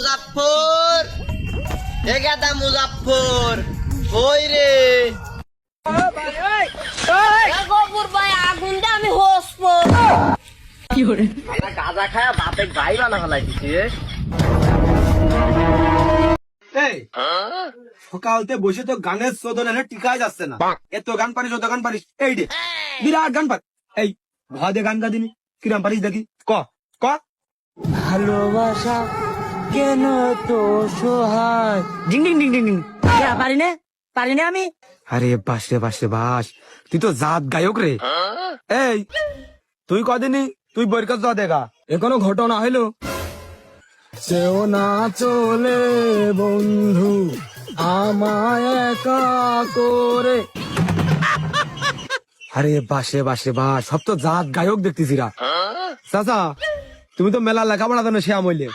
মুজাফফর, এ গাদা মুজাফফর, কই রে? গফুর ভাই আগুনটা আমি হসবো। গাঁজা খায়া বাপে গাই বানা ফেলাই দিছি রে। এই সকালতে বসে তো গানের চোদন এনে টিকাই যাচ্ছে না। এত গান পারিস অত গান পারিস, এই রে বিরাট গান পার। এই ভদে গান গাদিনি কিরাম পারিস দেখি, ক ক। ভালোবাসা কেন তো সহায়, ding ding ding ding ding. পারি না আমি। আরে বাস রে বাস রে বাস, তুই তো জাত গায়ক রে। এই তুই কদিনই তুই বইয়ের কাছে যা দেখা, এ কোনো ঘটনা হইলো? সেও না চলে বন্ধু আমায় একা করে। আরে বাসে বাসে বাস, সব তো জাত গায়ক দেখতেছিরা। চাচা তুমি তো মেলা লেখাপড়া জানো, শ্যাম হইলে